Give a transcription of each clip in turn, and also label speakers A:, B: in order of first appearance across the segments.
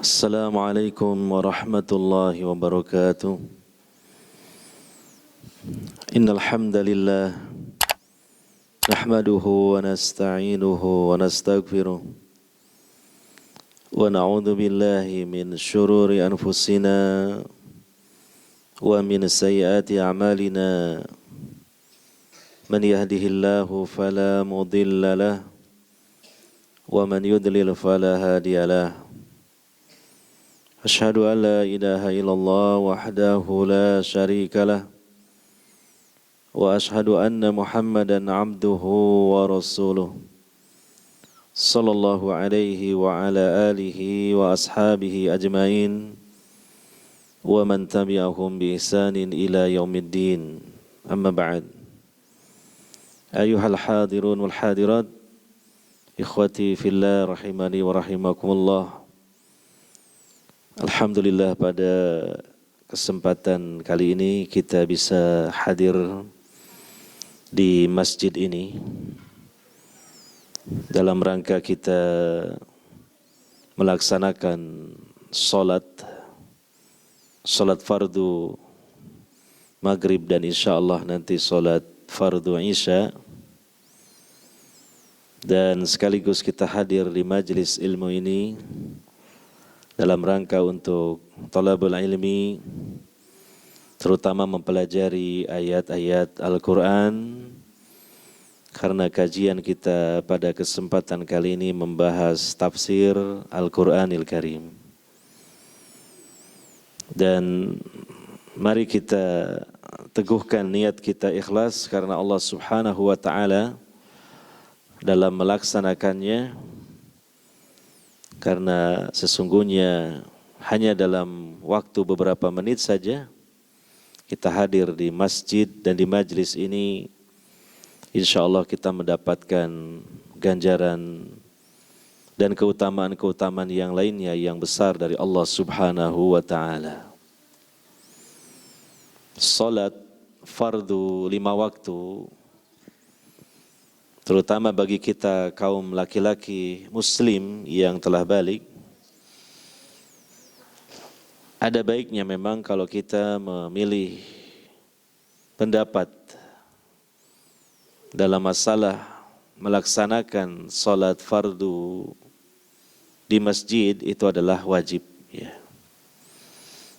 A: Assalamualaikum warahmatullahi wabarakatuh. Innal hamdalillah nahmaduhu wa nasta'inuhu wa nastaghfiruh wa na'udzu billahi min syururi anfusina wa min sayyiati a'malina. Man yahdihillahu fala mudilla lahu wa man yudlil fala hadiya lahu. Asyhadu an la ilaha illallah wahdahu la syarika lah wa asyhadu anna Muhammadan abduhu wa rasuluh sallallahu alaihi wa ala alihi wa ashabihi ajmain wa man tabi'ahum bi ihsanin ila yaumiddin. Amma ba'd. Ayuhal hadirun wal hadirat, ikhwati fillah rahimani wa rahimakumullah. Alhamdulillah, pada kesempatan kali ini kita bisa hadir di masjid ini dalam rangka kita melaksanakan salat fardu maghrib dan insyaallah nanti salat fardu isya, dan sekaligus kita hadir di majelis ilmu ini dalam rangka untuk thalabul ilmi, terutama mempelajari ayat-ayat Al-Quran, karena kajian kita pada kesempatan kali ini membahas tafsir Al-Quranil Karim. Dan mari kita teguhkan niat kita ikhlas karena Allah Subhanahu wa ta'ala dalam melaksanakannya, karena sesungguhnya hanya dalam waktu beberapa menit saja kita hadir di masjid dan di majlis ini, insya Allah kita mendapatkan ganjaran dan keutamaan-keutamaan yang lainnya yang besar dari Allah Subhanahu wa ta'ala. Salat fardu 5 waktu, terutama bagi kita kaum laki-laki muslim yang telah balik, ada baiknya memang kalau kita memilih pendapat dalam masalah melaksanakan salat fardu di masjid itu adalah wajib, ya.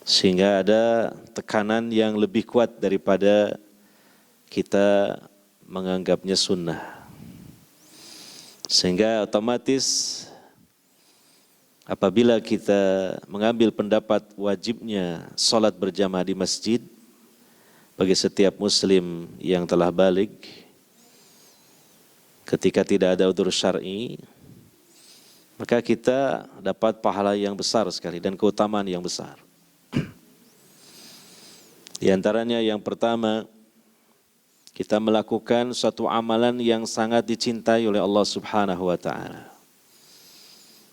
A: Sehingga ada tekanan yang lebih kuat daripada kita menganggapnya sunnah. Sehingga otomatis apabila kita mengambil pendapat wajibnya salat berjamaah di masjid bagi setiap muslim yang telah balik ketika tidak ada udzur syar'i, maka kita dapat pahala yang besar sekali dan keutamaan yang besar. Di antaranya yang pertama, kita melakukan suatu amalan yang sangat dicintai oleh Allah Subhanahu wa ta'ala.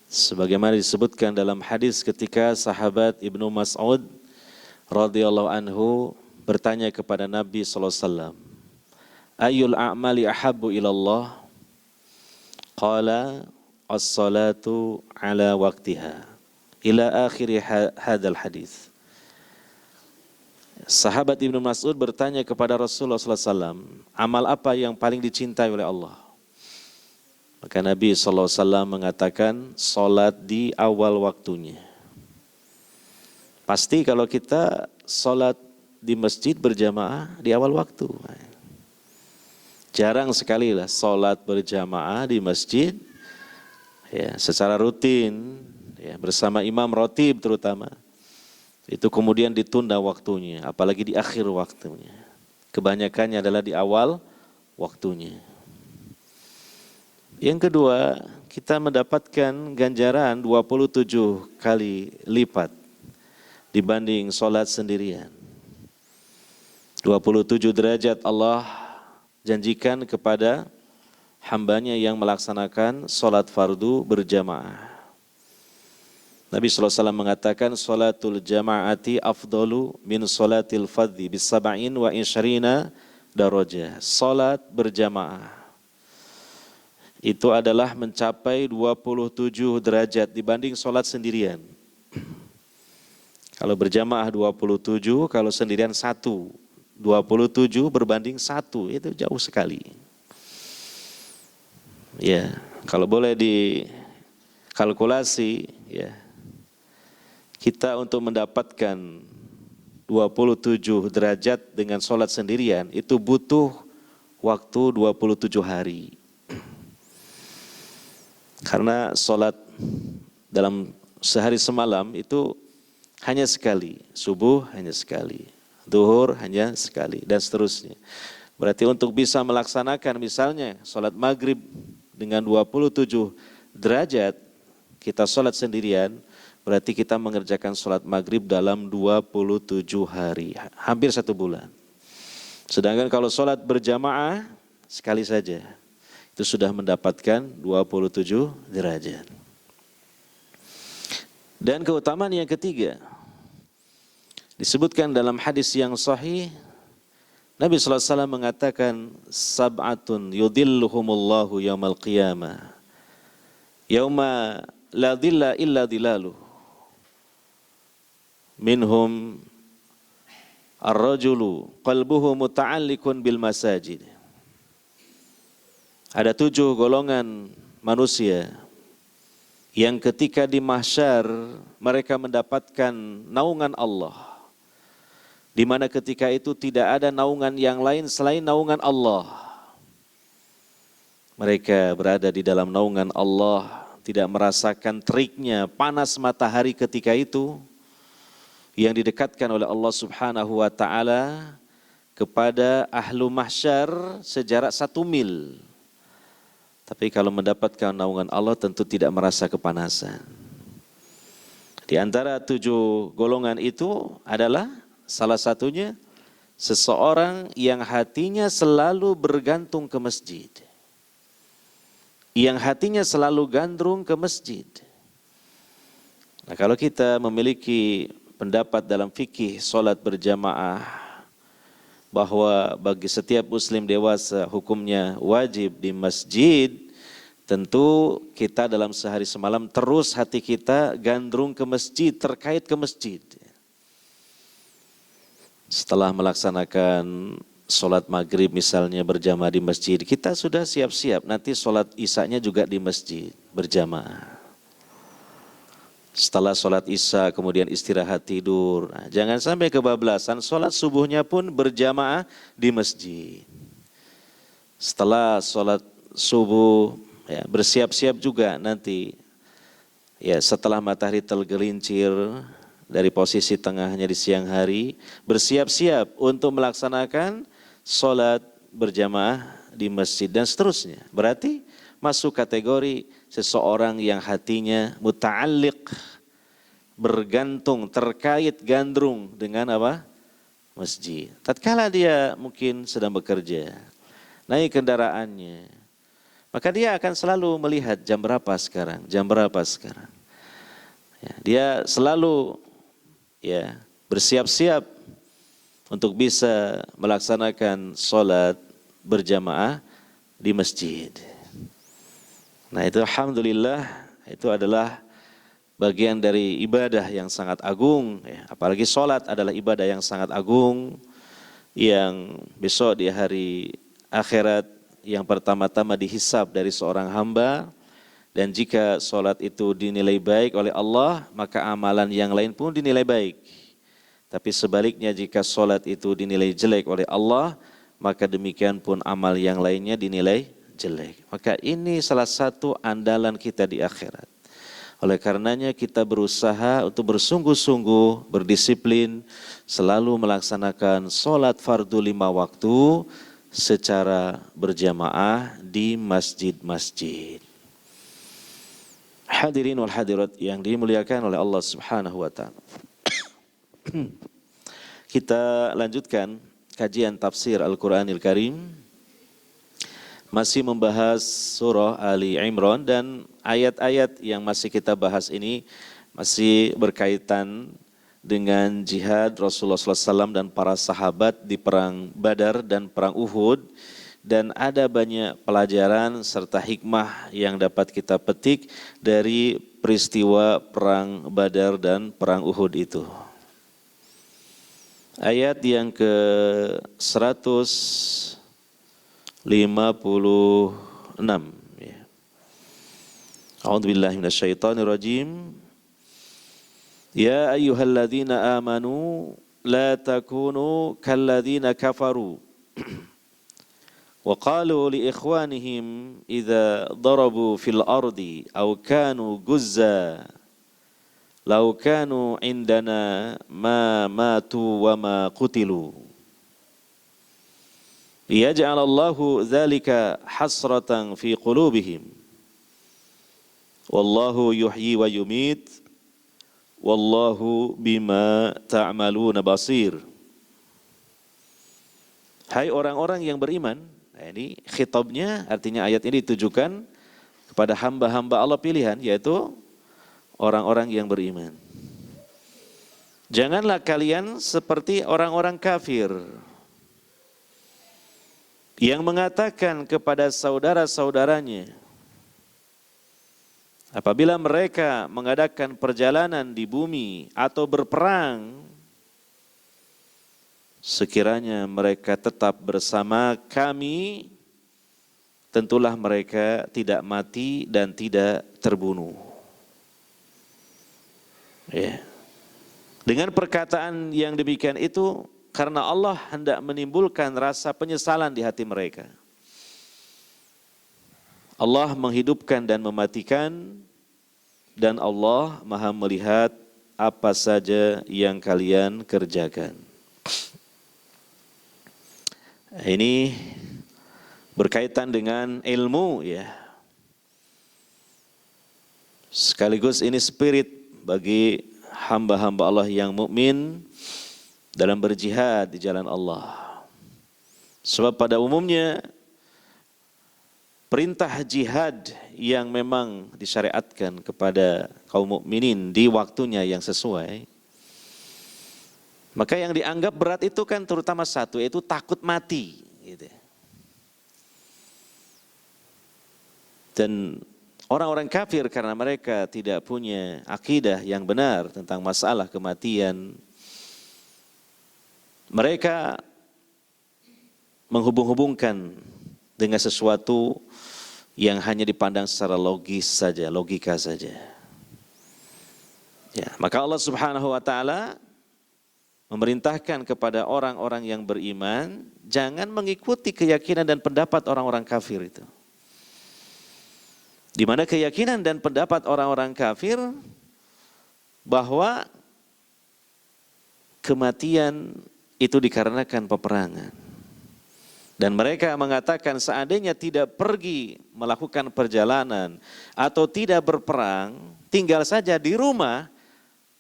A: Sebagaimana disebutkan dalam hadis ketika sahabat Ibnu Mas'ud radhiyallahu anhu bertanya kepada Nabi sallallahu alaihi wasallam, "Ayyul a'mali ahabbu ilallah?" Qala, "As-salatu ala waqtiha." Ila akhir hadzal hadis. Sahabat Ibnu Mas'ud bertanya kepada Rasulullah SAW, amal apa yang paling dicintai oleh Allah? Maka Nabi SAW mengatakan, salat di awal waktunya. Pasti kalau kita salat di masjid berjamaah di awal waktu. Jarang sekali lah salat berjamaah di masjid ya, secara rutin ya, bersama imam ratib terutama. Itu kemudian ditunda waktunya, apalagi di akhir waktunya. Kebanyakannya adalah di awal waktunya. Yang kedua, kita mendapatkan ganjaran 27 kali lipat dibanding sholat sendirian. 27 derajat Allah janjikan kepada hambanya yang melaksanakan sholat fardu berjamaah. Nabi SAW mengatakan sholatul jama'ati afdalu min sholatil fadhi bisaba'in wa insyarina darajah. Sholat berjamaah itu adalah mencapai 27 derajat dibanding sholat sendirian. Kalau berjamaah 27, kalau sendirian 1. 27 berbanding 1, itu jauh sekali. Ya, kalau boleh dikalkulasi, ya, kita untuk mendapatkan 27 derajat dengan sholat sendirian, itu butuh waktu 27 hari. Karena sholat dalam sehari semalam itu hanya sekali, subuh hanya sekali, zuhur hanya sekali, dan seterusnya. Berarti untuk bisa melaksanakan misalnya sholat maghrib dengan 27 derajat, kita sholat sendirian, berarti kita mengerjakan sholat maghrib dalam 27 hari, hampir 1 bulan. Sedangkan kalau sholat berjamaah, sekali saja, itu sudah mendapatkan 27 derajat. Dan keutamaan yang ketiga, disebutkan dalam hadis yang sahih, Nabi SAW mengatakan, sab'atun yudhilluhumullahu yaumal qiyamah, yauma la dhilla illa dhilaluh, minhum ar-rajulu qalbuhu muta'alliqun bil masajid. Ada 7 golongan manusia yang ketika di mahsyar mereka mendapatkan naungan Allah, di mana ketika itu tidak ada naungan yang lain selain naungan Allah. Mereka berada di dalam naungan Allah, tidak merasakan teriknya panas matahari ketika itu, yang didekatkan oleh Allah Subhanahu wa ta'ala kepada ahlu mahsyar sejarak 1 mil. Tapi kalau mendapatkan naungan Allah tentu tidak merasa kepanasan. Di antara 7 golongan itu adalah salah satunya seseorang yang hatinya selalu bergantung ke masjid. Yang hatinya selalu gandrung ke masjid. Nah, kalau kita memiliki pendapat dalam fikih solat berjamaah bahwa bagi setiap muslim dewasa hukumnya wajib di masjid, tentu kita dalam sehari semalam terus hati kita gandrung ke masjid, terkait ke masjid. Setelah melaksanakan sholat maghrib misalnya berjamaah di masjid, kita sudah siap-siap nanti sholat isya-nya juga di masjid berjamaah. Setelah sholat isya kemudian istirahat tidur, nah, jangan sampai kebablasan, sholat subuhnya pun berjamaah di masjid. Setelah sholat subuh, ya, bersiap-siap juga nanti, ya, setelah matahari tergelincir dari posisi tengahnya di siang hari, bersiap-siap untuk melaksanakan sholat berjamaah di masjid dan seterusnya. Berarti masuk kategori seseorang yang hatinya muta'alliq, bergantung, terkait, gandrung dengan apa? Masjid. Tatkala dia mungkin sedang bekerja, naik kendaraannya, maka dia akan selalu melihat jam berapa sekarang, jam berapa sekarang. Ya, dia selalu, ya, bersiap-siap untuk bisa melaksanakan sholat berjamaah di masjid. Nah, itu alhamdulillah, itu adalah bagian dari ibadah yang sangat agung, ya. Apalagi sholat adalah ibadah yang sangat agung, yang besok di hari akhirat yang pertama-tama dihisab dari seorang hamba. Dan jika sholat itu dinilai baik oleh Allah, maka amalan yang lain pun dinilai baik. Tapi sebaliknya jika sholat itu dinilai jelek oleh Allah, maka demikian pun amal yang lainnya dinilai jelek. Maka ini salah satu andalan kita di akhirat. Oleh karenanya kita berusaha untuk bersungguh-sungguh, berdisiplin, selalu melaksanakan sholat fardu 5 waktu secara berjamaah di masjid-masjid. Hadirin wal hadirat yang dimuliakan oleh Allah Subhanahu wa ta'ala. Kita lanjutkan kajian tafsir Al-Quranil Karim. Masih membahas surah Ali Imran, dan ayat-ayat yang masih kita bahas ini masih berkaitan dengan jihad Rasulullah SAW dan para sahabat di perang Badar dan perang Uhud. Dan ada banyak pelajaran serta hikmah yang dapat kita petik dari peristiwa perang Badar dan perang Uhud itu. Ayat yang ke-156 ya. A'udzubillahi minasyaitonirrajim. Ya ayyuhalladzina amanu la takunu kalladzina kafaru wa qalu li ikhwanihim idza darabu fil ardi aw kanu guzza law kanu indana ma matu wa ma qutilu liyaj'alallahu dzalika hasratan fi qulubihim wallahu yuhyi wa yumit wallahu bima ta'maluna basir. Hai orang-orang yang beriman. Nah, ini khitabnya, artinya ayat ini ditujukan kepada hamba-hamba Allah pilihan, yaitu orang-orang yang beriman. Janganlah kalian seperti orang-orang kafir yang mengatakan kepada saudara-saudaranya apabila mereka mengadakan perjalanan di bumi atau berperang, sekiranya mereka tetap bersama kami, tentulah mereka tidak mati dan tidak terbunuh. Ya. Dengan perkataan yang demikian itu, karena Allah hendak menimbulkan rasa penyesalan di hati mereka. Allah menghidupkan dan mematikan, dan Allah Maha melihat apa saja yang kalian kerjakan. Ini berkaitan dengan ilmu ya. Sekaligus ini spirit bagi hamba-hamba Allah yang mukmin dalam berjihad di jalan Allah. Sebab pada umumnya perintah jihad yang memang disyariatkan kepada kaum mukminin di waktunya yang sesuai, maka yang dianggap berat itu kan terutama satu, yaitu takut mati. Gitu. Dan orang-orang kafir karena mereka tidak punya akidah yang benar tentang masalah kematian, mereka menghubung-hubungkan dengan sesuatu yang hanya dipandang secara logis saja, logika saja. Ya, maka Allah Subhanahu wa taala memerintahkan kepada orang-orang yang beriman jangan mengikuti keyakinan dan pendapat orang-orang kafir itu. Di mana keyakinan dan pendapat orang-orang kafir bahwa kematian itu dikarenakan peperangan. Dan mereka mengatakan seandainya tidak pergi melakukan perjalanan atau tidak berperang, tinggal saja di rumah,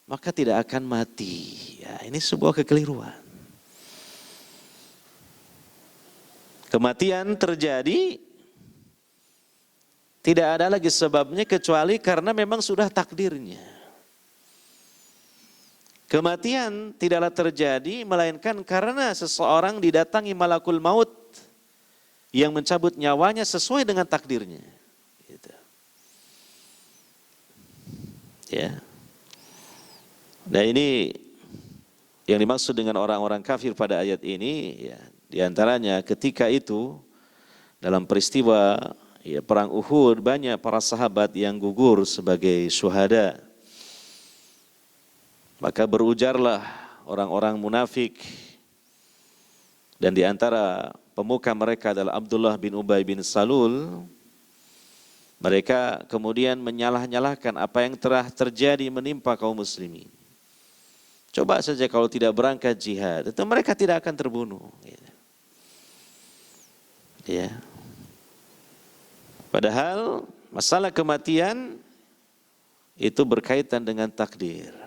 A: maka tidak akan mati. Ya, ini sebuah kekeliruan. Kematian terjadi tidak ada lagi sebabnya kecuali karena memang sudah takdirnya. Kematian tidaklah terjadi melainkan karena seseorang didatangi malakul maut yang mencabut nyawanya sesuai dengan takdirnya. Gitu. Ya. Nah ini yang dimaksud dengan orang-orang kafir pada ayat ini, ya, diantaranya ketika itu dalam peristiwa ya, perang Uhud banyak para sahabat yang gugur sebagai syuhada. Maka berujarlah orang-orang munafik dan di antara pemuka mereka adalah Abdullah bin Ubay bin Salul. Mereka kemudian menyalah-nyalahkan apa yang telah terjadi menimpa kaum muslimin. Coba saja kalau tidak berangkat jihad, itu mereka tidak akan terbunuh. Ya. Padahal masalah kematian itu berkaitan dengan takdir.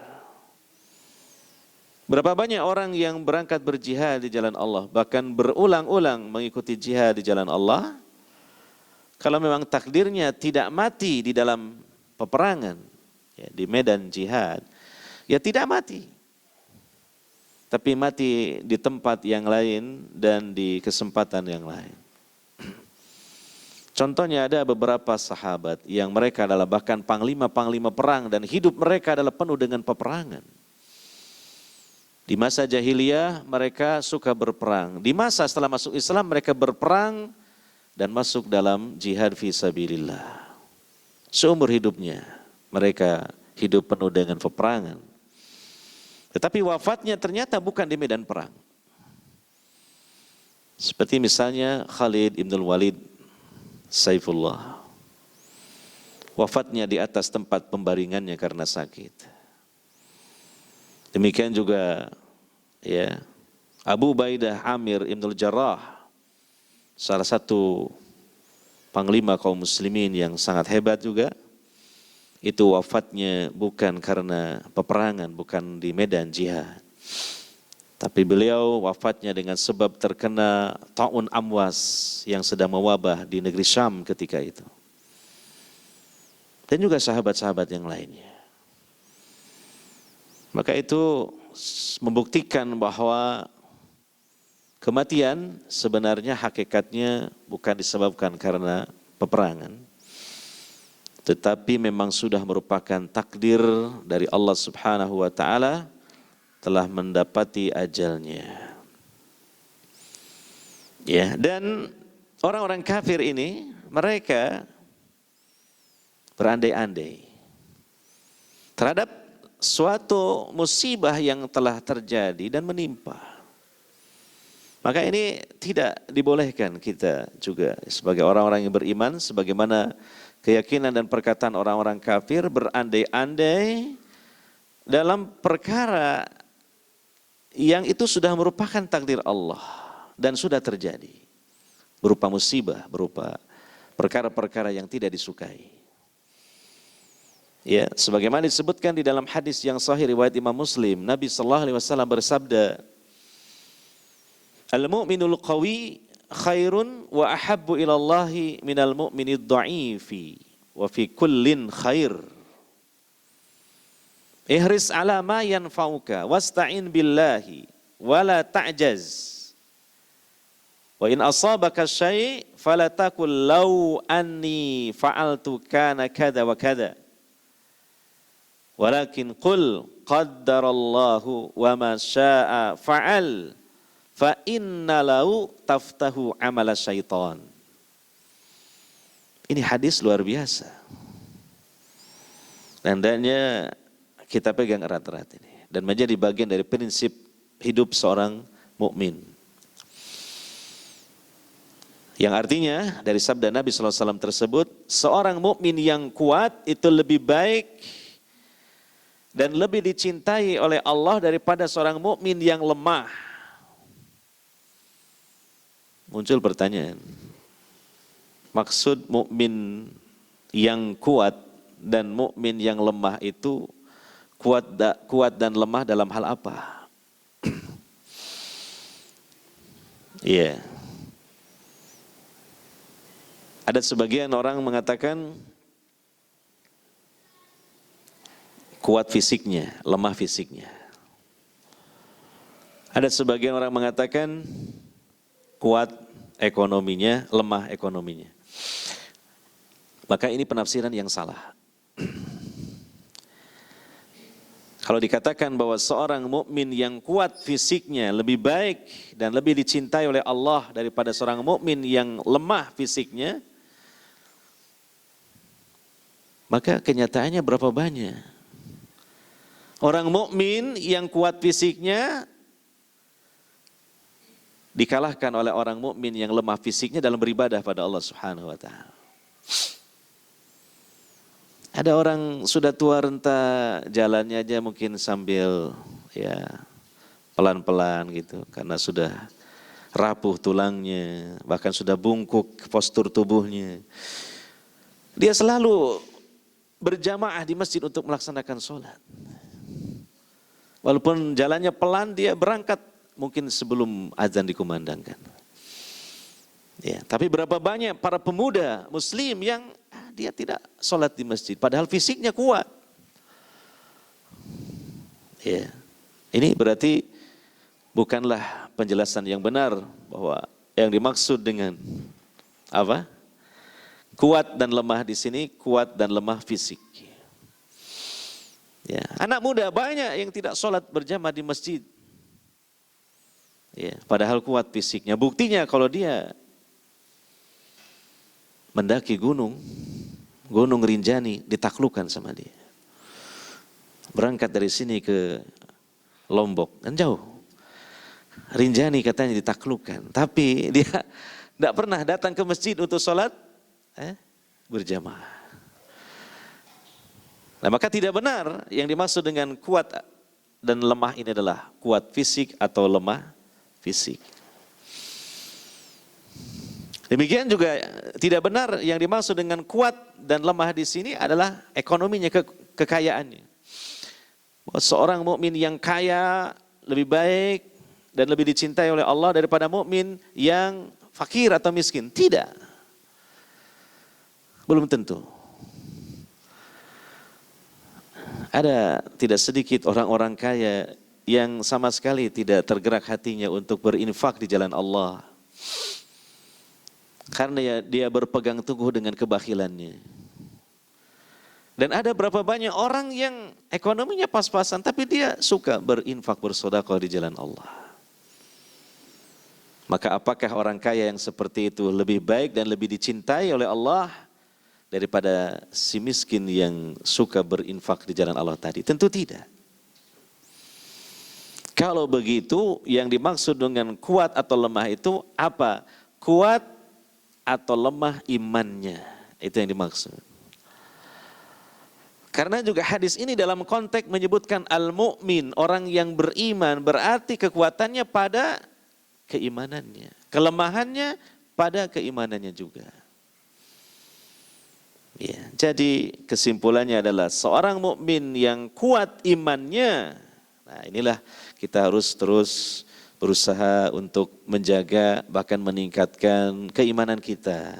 A: Berapa banyak orang yang berangkat berjihad di jalan Allah, bahkan berulang-ulang mengikuti jihad di jalan Allah, kalau memang takdirnya tidak mati di dalam peperangan, ya, di medan jihad, ya tidak mati. Tapi mati di tempat yang lain dan di kesempatan yang lain. Contohnya ada beberapa sahabat yang mereka adalah bahkan panglima-panglima perang dan hidup mereka adalah penuh dengan peperangan. Di masa jahiliyah mereka suka berperang. Di masa setelah masuk Islam mereka berperang dan masuk dalam jihad fi sabilillah. Seumur hidupnya mereka hidup penuh dengan peperangan. Tetapi wafatnya ternyata bukan di medan perang. Seperti misalnya Khalid ibn Walid Saifullah. Wafatnya di atas tempat pembaringannya karena sakit. Demikian juga ya Abu Ubaidah Amir ibn Jarrah, salah satu panglima kaum muslimin yang sangat hebat juga. Itu wafatnya bukan karena peperangan, bukan di medan jihad. Tapi beliau wafatnya dengan sebab terkena ta'un amwas yang sedang mewabah di negeri Syam ketika itu. Dan juga sahabat-sahabat yang lainnya. Maka itu membuktikan bahwa kematian sebenarnya hakikatnya bukan disebabkan karena peperangan, tetapi memang sudah merupakan takdir dari Allah Subhanahu wa taala, telah mendapati ajalnya. Ya, dan orang-orang kafir ini mereka berandai-andai terhadap suatu musibah yang telah terjadi dan menimpa. Maka ini tidak dibolehkan kita juga sebagai orang-orang yang beriman, sebagaimana keyakinan dan perkataan orang-orang kafir, berandai-andai dalam perkara yang itu sudah merupakan takdir Allah dan sudah terjadi, berupa musibah, berupa perkara-perkara yang tidak disukai. Ya, sebagaimana disebutkan di dalam hadis yang sahih riwayat Imam Muslim, Nabi sallallahu alaihi wasallam bersabda, "Al-mu'minul qawi khairun wa ahabbu ila Allahi minal mu'minid dha'ifi wa fi kullin khair. Ihris ala ma yanfa'uka wasta'in billahi wa la ta'jaz. Wa in asabaka syai' fala taqul law anni fa'altu kana kada wa kada. Walakin qul qaddarallahu wa ma syaa fa'al fa inna lahu taftahu amala syaitan." Ini hadis luar biasa. Dan hendaknya kita pegang erat-erat ini dan menjadi bagian dari prinsip hidup seorang mukmin. Yang artinya dari sabda Nabi SAW tersebut, seorang mukmin yang kuat itu lebih baik dan lebih dicintai oleh Allah daripada seorang mukmin yang lemah. Muncul pertanyaan, maksud mukmin yang kuat dan mukmin yang lemah itu kuat dan lemah dalam hal apa? Iya. Ada sebagian orang mengatakan kuat fisiknya, lemah fisiknya. Ada sebagian orang mengatakan kuat ekonominya, lemah ekonominya. Maka ini penafsiran yang salah. Kalau dikatakan bahwa seorang mukmin yang kuat fisiknya lebih baik dan lebih dicintai oleh Allah daripada seorang mukmin yang lemah fisiknya, maka kenyataannya berapa banyak orang mukmin yang kuat fisiknya dikalahkan oleh orang mukmin yang lemah fisiknya dalam beribadah pada Allah Subhanahu wa taala. Ada orang sudah tua renta, jalannya aja mungkin sambil ya pelan-pelan gitu karena sudah rapuh tulangnya, bahkan sudah bungkuk postur tubuhnya. Dia selalu berjamaah di masjid untuk melaksanakan sholat. Walaupun jalannya pelan, dia berangkat mungkin sebelum azan dikumandangkan. Ya, tapi berapa banyak para pemuda muslim yang dia tidak sholat di masjid, padahal fisiknya kuat. Ya, ini berarti bukanlah penjelasan yang benar bahwa yang dimaksud dengan apa? Kuat dan lemah di sini, kuat dan lemah fisik. Ya, anak muda banyak yang tidak sholat berjamaah di masjid. Ya, padahal kuat fisiknya. Buktinya kalau dia mendaki gunung Rinjani ditaklukkan sama dia. Berangkat dari sini ke Lombok, kan jauh. Rinjani katanya ditaklukkan, tapi dia tidak pernah datang ke masjid untuk sholat berjamaah. Nah, maka tidak benar yang dimaksud dengan kuat dan lemah ini adalah kuat fisik atau lemah fisik. Demikian juga tidak benar yang dimaksud dengan kuat dan lemah di sini adalah ekonominya, kekayaannya. Seorang mukmin yang kaya lebih baik dan lebih dicintai oleh Allah daripada mukmin yang fakir atau miskin. Tidak. Belum tentu. Ada tidak sedikit orang-orang kaya yang sama sekali tidak tergerak hatinya untuk berinfak di jalan Allah. Karena dia berpegang teguh dengan kebakhilannya. Dan ada berapa banyak orang yang ekonominya pas-pasan tapi dia suka berinfak, bersedekah di jalan Allah. Maka apakah orang kaya yang seperti itu lebih baik dan lebih dicintai oleh Allah daripada si miskin yang suka berinfak di jalan Allah tadi? Tentu tidak. Kalau begitu, yang dimaksud dengan kuat atau lemah itu apa? Kuat atau lemah imannya, itu yang dimaksud. Karena juga hadis ini dalam konteks menyebutkan al-mu'min, orang yang beriman, berarti kekuatannya pada keimanannya, kelemahannya pada keimanannya juga. Ya, jadi kesimpulannya adalah seorang mukmin yang kuat imannya. Nah, inilah kita harus terus berusaha untuk menjaga bahkan meningkatkan keimanan kita.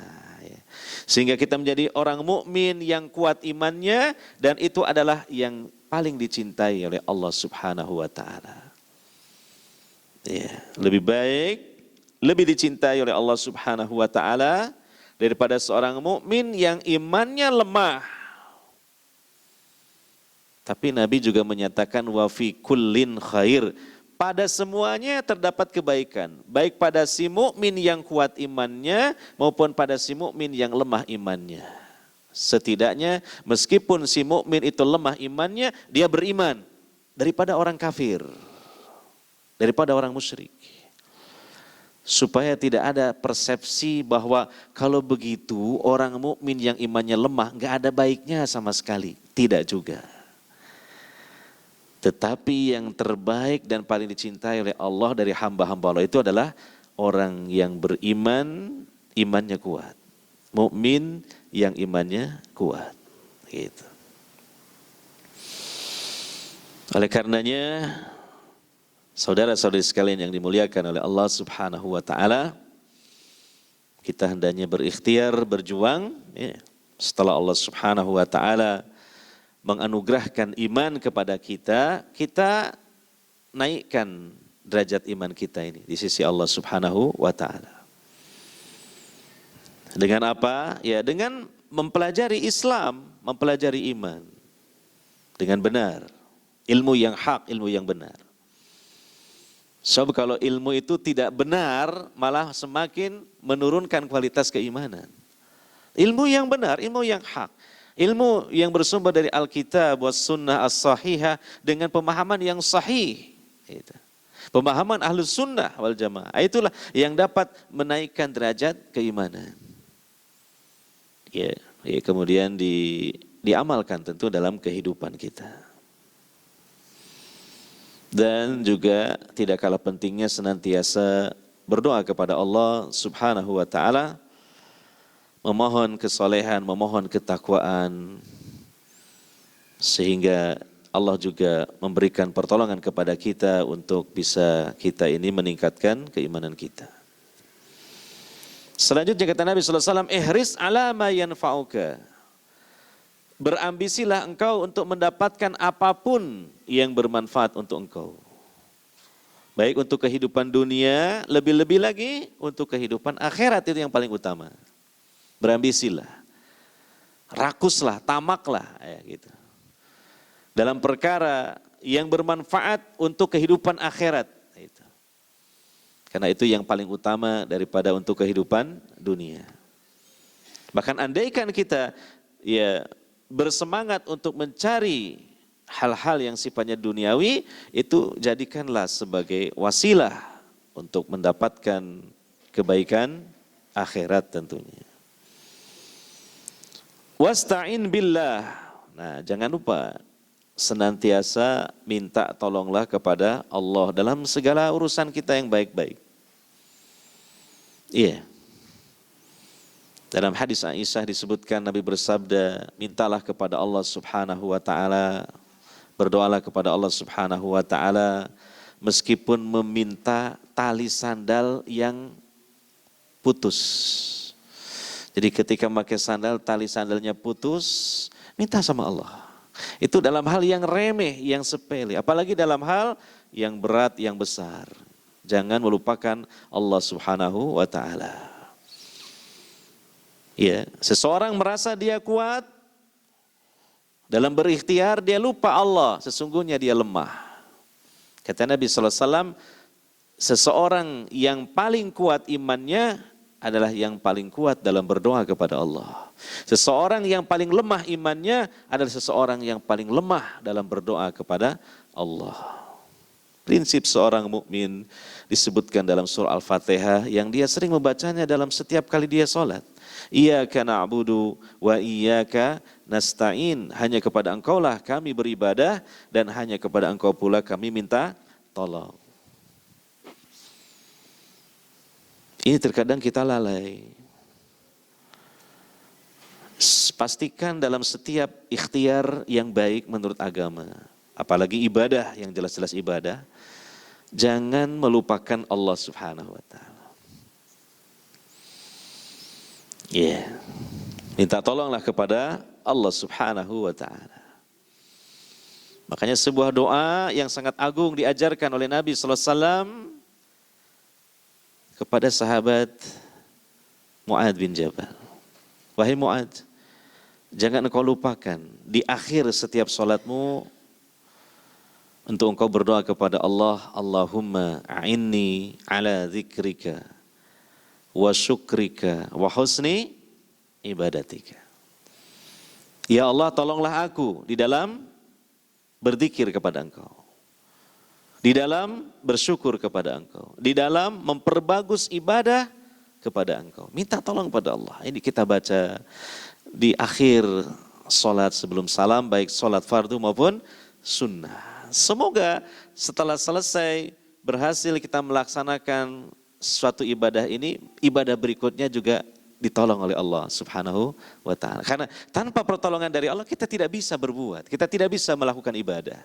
A: Sehingga kita menjadi orang mukmin yang kuat imannya dan itu adalah yang paling dicintai oleh Allah Subhanahu wa taala. Ya, lebih baik, lebih dicintai oleh Allah Subhanahu wa taala daripada seorang mukmin yang imannya lemah. Tapi Nabi juga menyatakan wa fi kullin khair, pada semuanya terdapat kebaikan, baik pada si mukmin yang kuat imannya maupun pada si mukmin yang lemah imannya. Setidaknya meskipun si mukmin itu lemah imannya, dia beriman daripada orang kafir, daripada orang musyrik. Supaya tidak ada persepsi bahwa kalau begitu orang mukmin yang imannya lemah enggak ada baiknya sama sekali. Tidak juga. Tetapi yang terbaik dan paling dicintai oleh Allah dari hamba-hamba Allah itu adalah orang yang beriman, imannya kuat. Mukmin yang imannya kuat. Gitu. Oleh karenanya, saudara-saudari sekalian yang dimuliakan oleh Allah Subhanahu wa taala, kita hendaknya berikhtiar, berjuang ya. Setelah Allah Subhanahu wa taala menganugerahkan iman kepada kita, kita naikkan derajat iman kita ini di sisi Allah Subhanahu wa taala. Dengan apa? Ya, dengan mempelajari Islam, mempelajari iman dengan benar. Ilmu yang hak, ilmu yang benar. Sebab kalau ilmu itu tidak benar, malah semakin menurunkan kualitas keimanan. Ilmu yang benar, ilmu yang hak. Ilmu yang bersumber dari Alkitab was sunnah as-sahihah dengan pemahaman yang sahih. Pemahaman ahlus sunnah wal jamaah. Itulah yang dapat menaikkan derajat keimanan. Ya, kemudian diamalkan tentu dalam kehidupan kita. Dan juga tidak kalah pentingnya senantiasa berdoa kepada Allah Subhanahu wa taala, memohon kesolehan, memohon ketakwaan, sehingga Allah juga memberikan pertolongan kepada kita untuk bisa kita ini meningkatkan keimanan kita. Selanjutnya kata Nabi SAW, ihris ala ma yanfa'uka. Berambisilah engkau untuk mendapatkan apapun yang bermanfaat untuk engkau. Baik untuk kehidupan dunia, lebih-lebih lagi untuk kehidupan akhirat, itu yang paling utama. Berambisilah, rakuslah, tamaklah, ya gitu. Dalam perkara yang bermanfaat untuk kehidupan akhirat. Gitu. Karena itu yang paling utama daripada untuk kehidupan dunia. Bahkan andaikan kita ya bersemangat untuk mencari hal-hal yang sifatnya duniawi, itu jadikanlah sebagai wasilah untuk mendapatkan kebaikan akhirat tentunya. Wasta'in billah. Nah, jangan lupa senantiasa minta tolonglah kepada Allah dalam segala urusan kita yang baik-baik. Iya. Dalam hadis Aisyah disebutkan Nabi bersabda, mintalah kepada Allah Subhanahu wa taala, berdoalah kepada Allah Subhanahu wa taala meskipun meminta tali sandal yang putus. Jadi ketika memakai sandal, tali sandalnya putus, minta sama Allah. Itu dalam hal yang remeh, yang sepele, apalagi dalam hal yang berat, yang besar. Jangan melupakan Allah Subhanahu wa taala. Ya, seseorang merasa dia kuat dalam berikhtiar, dia lupa Allah, sesungguhnya dia lemah. Kata Nabi sallallahu alaihi wasallam, seseorang yang paling kuat imannya adalah yang paling kuat dalam berdoa kepada Allah. Seseorang yang paling lemah imannya adalah seseorang yang paling lemah dalam berdoa kepada Allah. Prinsip seorang mukmin disebutkan dalam surah Al-Fatihah yang dia sering membacanya dalam setiap kali dia sholat. Iyyaka na'budu wa iyyaka nasta'in. Hanya kepada Engkaulah kami beribadah dan hanya kepada Engkau pula kami minta tolong. Ini terkadang kita lalai. Pastikan dalam setiap ikhtiar yang baik menurut agama, apalagi ibadah yang jelas-jelas ibadah, jangan melupakan Allah Subhanahu wa taala. Minta tolonglah kepada Allah Subhanahu wa taala. Makanya sebuah doa yang sangat agung diajarkan oleh Nabi sallallahu alaihi wasallam kepada sahabat Mu'adz bin Jabal. Wahai Mu'adz, jangan engkau lupakan di akhir setiap salatmu untuk engkau berdoa kepada Allah, Allahumma a'inni ala dzikrika wa syukrika wa husni ibadatika. Ya Allah, tolonglah aku di dalam berzikir kepada Engkau, di dalam bersyukur kepada Engkau, di dalam memperbagus ibadah kepada Engkau. Minta tolong kepada Allah. Ini kita baca di akhir solat sebelum salam, baik solat fardu maupun sunnah. Semoga setelah selesai berhasil kita melaksanakan suatu ibadah ini, ibadah berikutnya juga ditolong oleh Allah Subhanahu wa ta'ala. Karena tanpa pertolongan dari Allah kita tidak bisa berbuat, kita tidak bisa melakukan ibadah.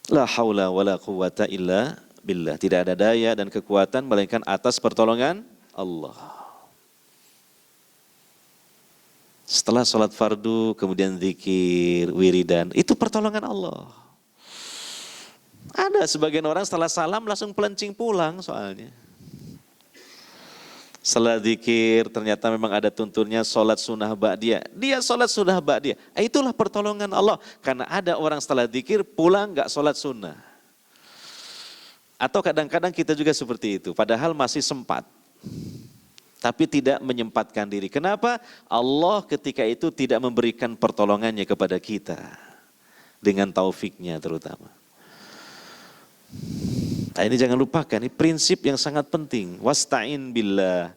A: La haula wa la quwata illa billah. Tidak ada daya dan kekuatan melainkan atas pertolongan Allah. Setelah sholat fardu, kemudian zikir, wiridan, itu pertolongan Allah. Ada sebagian orang setelah salam langsung pelencing pulang soalnya. Setelah zikir ternyata memang ada tuntunnya sholat sunnah ba'diyah. Dia sholat sunnah ba'diyah. Itulah pertolongan Allah. Karena ada orang setelah zikir pulang gak sholat sunnah. Atau kadang-kadang kita juga seperti itu. Padahal masih sempat. Tapi tidak menyempatkan diri. Kenapa? Allah ketika itu tidak memberikan pertolongannya kepada kita. Dengan taufiknya terutama. Nah, ini jangan lupakan, ini prinsip yang sangat penting. Wasta'in billah.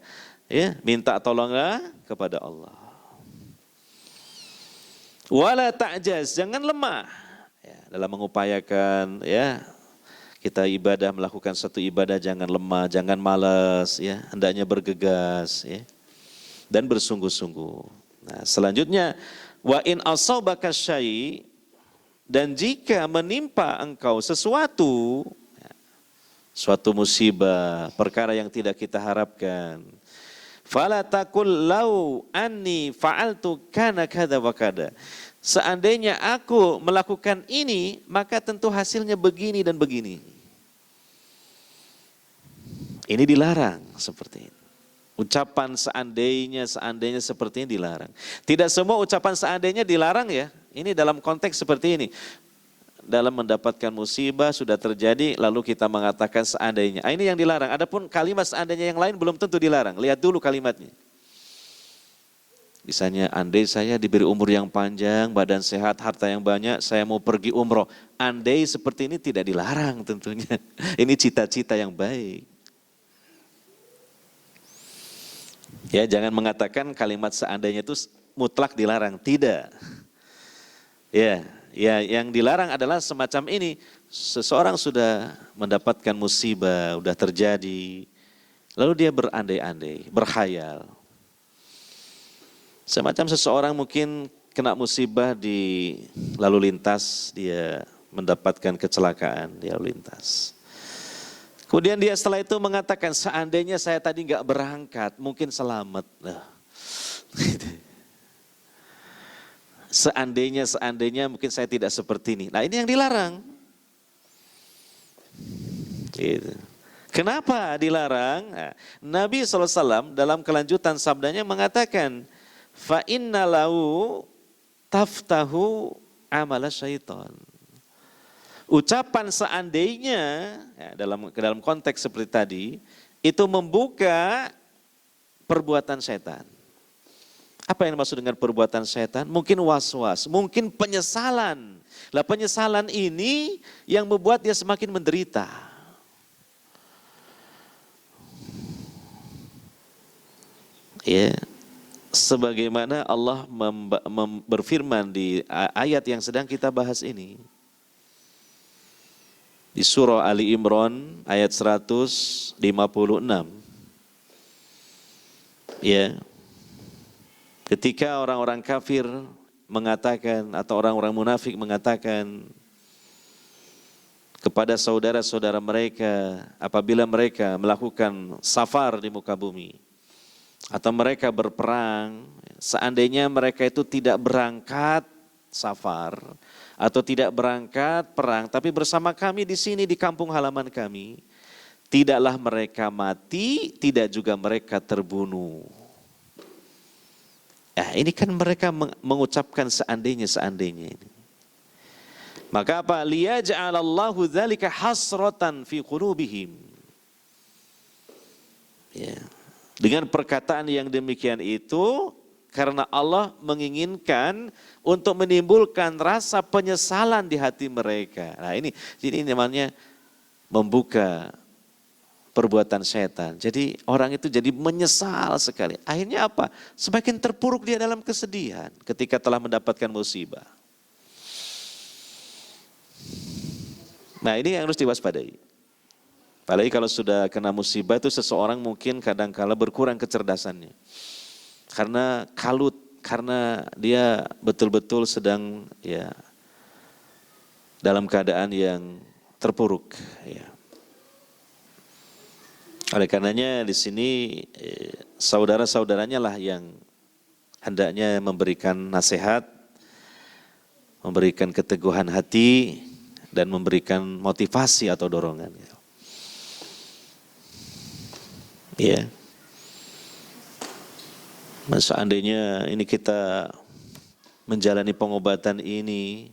A: Ya, minta tolonglah kepada Allah. Wala ta'jaz, jangan lemah. Ya, dalam mengupayakan ya kita ibadah, melakukan satu ibadah jangan lemah, jangan malas ya, hendaknya bergegas ya. Dan bersungguh-sungguh. Nah, selanjutnya wa in asabaka syai', dan jika menimpa engkau sesuatu, suatu musibah, perkara yang tidak kita harapkan. Fala taqul lau anni fa'altu kana kada wa kada. Seandainya aku melakukan ini, maka tentu hasilnya begini dan begini. Ini dilarang seperti ini. Ucapan seandainya seperti ini dilarang. Tidak semua ucapan seandainya dilarang ya. Ini dalam konteks seperti ini. dalam mendapatkan musibah sudah terjadi lalu kita mengatakan seandainya. Ini yang dilarang. Adapun kalimat seandainya yang lain belum tentu dilarang. Lihat dulu kalimatnya. Misalnya andai saya diberi umur yang panjang, badan sehat, harta yang banyak, saya mau pergi umroh. Andai seperti ini tidak dilarang tentunya. Ini cita-cita yang baik. Ya, jangan mengatakan kalimat seandainya itu mutlak dilarang. Tidak. Ya, yang dilarang adalah semacam ini. Seseorang sudah mendapatkan musibah, sudah terjadi. Lalu dia berandai-andai, berkhayal. Semacam seseorang mungkin kena musibah di lalu lintas, dia mendapatkan kecelakaan di lalu lintas. Kemudian dia setelah itu mengatakan, seandainya saya tadi nggak berangkat, mungkin selamat. Nah, gitu. Seandainya mungkin saya tidak seperti ini. Nah, ini yang dilarang. Gitu. Kenapa dilarang? Nah, Nabi SAW dalam kelanjutan sabdanya mengatakan, fa inna lahu taftahu amala syaitan. Ucapan seandainya ya, dalam konteks seperti tadi itu membuka perbuatan setan. Apa yang dimaksud dengan perbuatan setan? Mungkin was-was, mungkin penyesalan. Lah penyesalan ini yang membuat dia semakin menderita. Ya. Sebagaimana Allah berfirman di ayat yang sedang kita bahas ini. Di surah Ali Imran ayat 156. Ya. Ketika orang-orang kafir mengatakan atau orang-orang munafik mengatakan kepada saudara-saudara mereka apabila mereka melakukan safar di muka bumi. Atau mereka berperang, seandainya mereka itu tidak berangkat safar atau tidak berangkat perang, tapi bersama kami di sini di kampung halaman kami, tidaklah mereka mati, tidak juga mereka terbunuh. Ini kan mereka mengucapkan seandainya ini. Maka apa? Liyaj'alallahu dzalika hasratan fi qulubihim. Ya. Dengan perkataan yang demikian itu, karena Allah menginginkan untuk menimbulkan rasa penyesalan di hati mereka. Nah ini namanya membuka perbuatan setan. Jadi orang itu jadi menyesal sekali. Akhirnya apa? Semakin terpuruk dia dalam kesedihan ketika telah mendapatkan musibah. Nah ini yang harus diwaspadai. Apalagi kalau sudah kena musibah itu seseorang mungkin kadang-kala berkurang kecerdasannya. Karena kalut, karena dia betul-betul sedang ya dalam keadaan yang terpuruk. Ya. Oleh karenanya di sini saudara-saudaranya lah yang hendaknya memberikan nasihat, memberikan keteguhan hati, dan memberikan motivasi atau dorongan. Ya, seandainya ini kita menjalani pengobatan ini,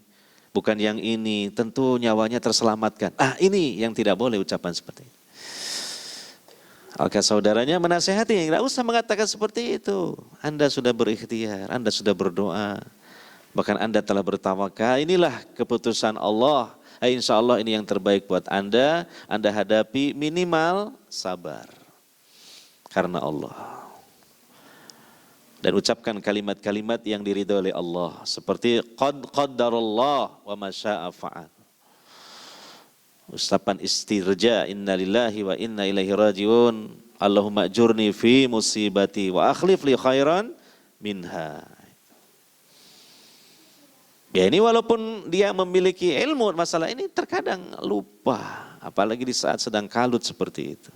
A: bukan yang ini, tentu nyawanya terselamatkan. Ini yang tidak boleh ucapan seperti itu. Maka saudaranya menasehati, tidak usah mengatakan seperti itu. Anda sudah berikhtiar, Anda sudah berdoa, bahkan Anda telah bertawakal. Inilah keputusan Allah. Insya Allah ini yang terbaik buat Anda hadapi minimal sabar. Karena Allah. Dan ucapkan kalimat-kalimat yang diridhoi oleh Allah. Seperti qad qaddarallah wa ma syaa fa'al. Ucapan istirja, inna lillahi wa inna ilaihi rajiun. Allahumma ajurni fi musibati wa akhlif li khairan minha. Ya ini walaupun dia memiliki ilmu masalah ini terkadang lupa. Apalagi di saat sedang kalut seperti itu.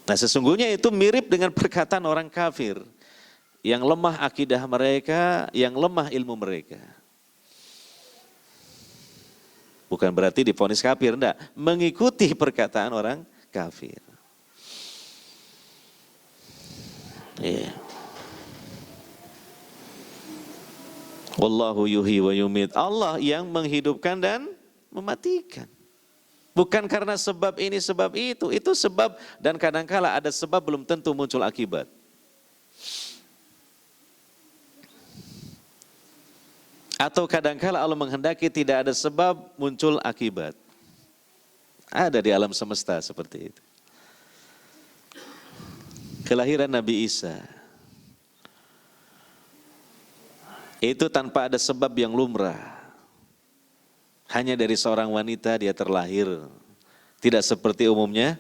A: Nah sesungguhnya itu mirip dengan perkataan orang kafir yang lemah akidah mereka, yang lemah ilmu mereka. Bukan berarti divonis kafir, enggak. Mengikuti perkataan orang kafir. Yeah. Wallahu yuhyi wa yumit. Allah yang menghidupkan dan mematikan. Bukan karena sebab ini sebab itu sebab, dan kadangkala ada sebab belum tentu muncul akibat. Atau kadangkala Allah menghendaki tidak ada sebab muncul akibat. Ada di alam semesta seperti itu. Kelahiran Nabi Isa itu tanpa ada sebab yang lumrah. Hanya dari seorang wanita dia terlahir. Tidak seperti umumnya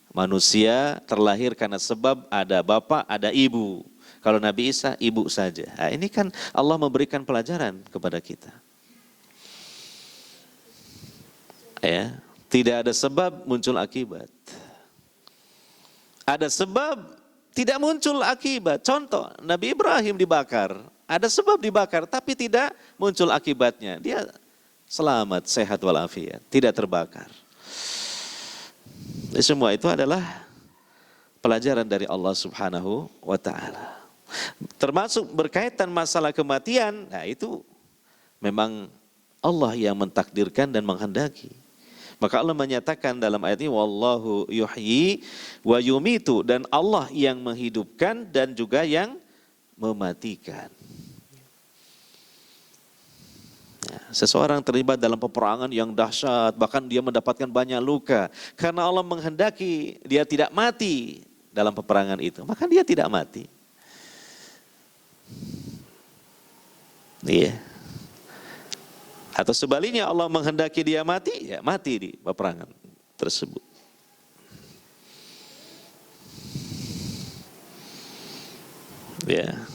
A: manusia terlahir karena sebab ada bapak, ada ibu. Kalau Nabi Isa ibu saja. Nah, ini kan Allah memberikan pelajaran kepada kita. Ya, tidak ada sebab muncul akibat. Ada sebab tidak muncul akibat. Contoh, Nabi Ibrahim dibakar. Ada sebab dibakar tapi tidak muncul akibatnya. Dia selamat, sehat walafiat, tidak terbakar. Semua itu adalah pelajaran dari Allah Subhanahu wa ta'ala. Termasuk berkaitan masalah kematian, nah itu memang Allah yang mentakdirkan dan menghendaki. Maka Allah menyatakan dalam ayat ini, wallahu yuhyi wa yumitu, dan Allah yang menghidupkan dan juga yang mematikan. Seseorang terlibat dalam peperangan yang dahsyat, bahkan dia mendapatkan banyak luka. Karena Allah menghendaki dia tidak mati dalam peperangan itu, maka dia tidak mati. Iya. Atau sebaliknya Allah menghendaki dia mati, ya mati di peperangan tersebut. Ya.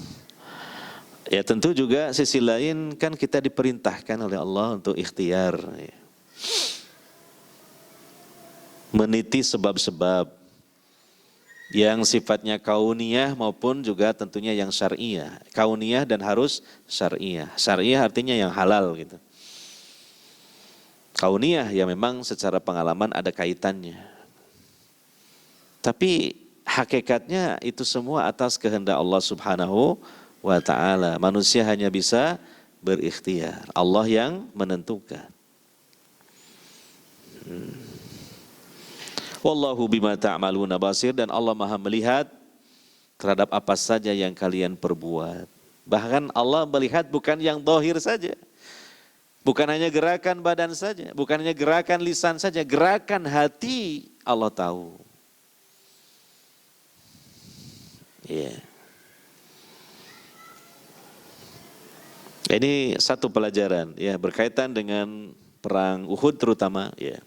A: Ya tentu juga sisi lain kan kita diperintahkan oleh Allah untuk ikhtiar. Ya. Meniti sebab-sebab yang sifatnya kauniyah maupun juga tentunya yang syar'iyah. Kauniyah dan harus syar'iyah. Syar'iyah artinya yang halal gitu. Kauniyah ya memang secara pengalaman ada kaitannya. Tapi hakikatnya itu semua atas kehendak Allah Subhanahu wa ta'ala. Manusia hanya bisa berikhtiar. Allah yang menentukan. Wallahu bima ta'maluna basir, dan Allah Maha melihat terhadap apa saja yang kalian perbuat. Bahkan Allah melihat bukan yang zahir saja. Bukan hanya gerakan badan saja, bukan hanya gerakan lisan saja, gerakan hati Allah tahu. Iya. Yeah. Ini satu pelajaran ya berkaitan dengan perang Uhud terutama ya.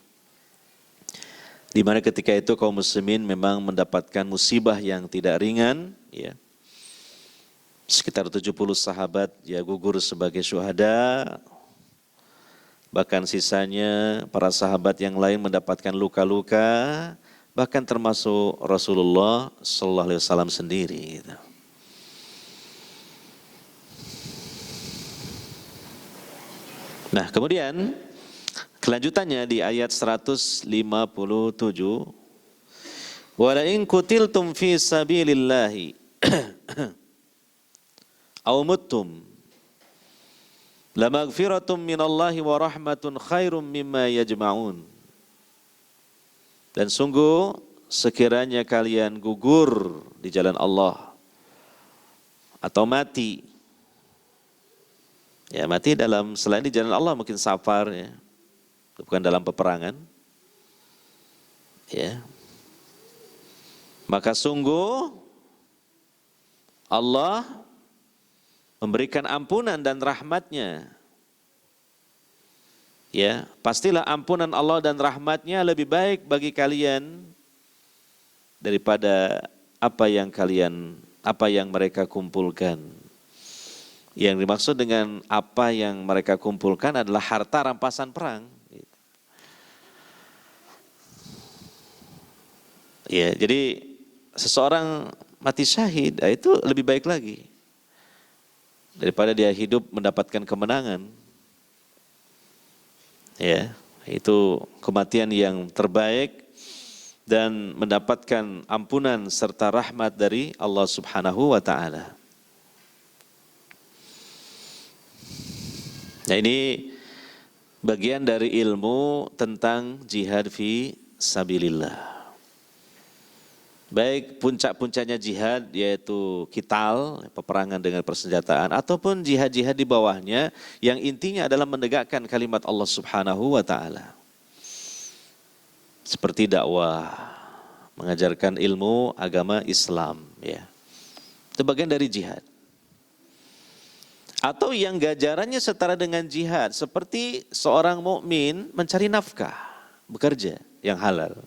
A: Di mana ketika itu kaum muslimin memang mendapatkan musibah yang tidak ringan ya. Sekitar 70 sahabat ya gugur sebagai syuhada. Bahkan sisanya para sahabat yang lain mendapatkan luka-luka, bahkan termasuk Rasulullah sallallahu alaihi wasallam sendiri gitu. Nah kemudian kelanjutannya di ayat 157, wala in kutiltum fi sabilillahi aw muttum lamaghfiratum minallahi wa rahmatun khairum mimma yajma'un. Dan sungguh sekiranya kalian gugur di jalan Allah atau mati, ya mati dalam selain di jalan Allah mungkin safar ya, bukan dalam peperangan, ya maka sungguh Allah memberikan ampunan dan rahmatnya. Ya, pastilah ampunan Allah dan rahmatnya lebih baik bagi kalian daripada apa yang mereka kumpulkan. Yang dimaksud dengan apa yang mereka kumpulkan adalah harta rampasan perang. Ya, jadi seseorang mati syahid itu lebih baik lagi daripada dia hidup mendapatkan kemenangan. Ya, itu kematian yang terbaik dan mendapatkan ampunan serta rahmat dari Allah Subhanahu wa ta'ala. Nah, ini bagian dari ilmu tentang jihad fi sabilillah. Baik puncak-puncaknya jihad yaitu qital, peperangan dengan persenjataan, ataupun jihad-jihad di bawahnya yang intinya adalah menegakkan kalimat Allah Subhanahu wa ta'ala. Seperti dakwah, mengajarkan ilmu agama Islam, ya. Itu bagian dari jihad. Atau yang ganjarannya setara dengan jihad, seperti seorang mukmin mencari nafkah, bekerja yang halal.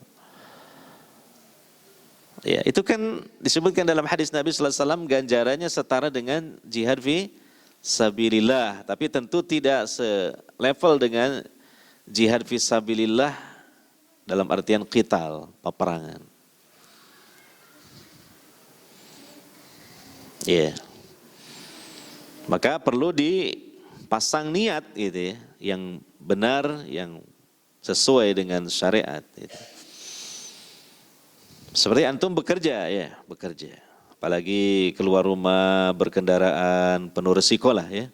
A: Ya, itu kan disebutkan dalam hadis Nabi sallallahu alaihi wasallam ganjarannya setara dengan jihad fi sabilillah, tapi tentu tidak selevel dengan jihad fi sabilillah dalam artian qital, peperangan. Ya. Maka perlu dipasang niat gitu ya, yang benar, yang sesuai dengan syariat gitu. Seperti antum bekerja ya, bekerja. Apalagi keluar rumah berkendaraan penuh resiko lah ya.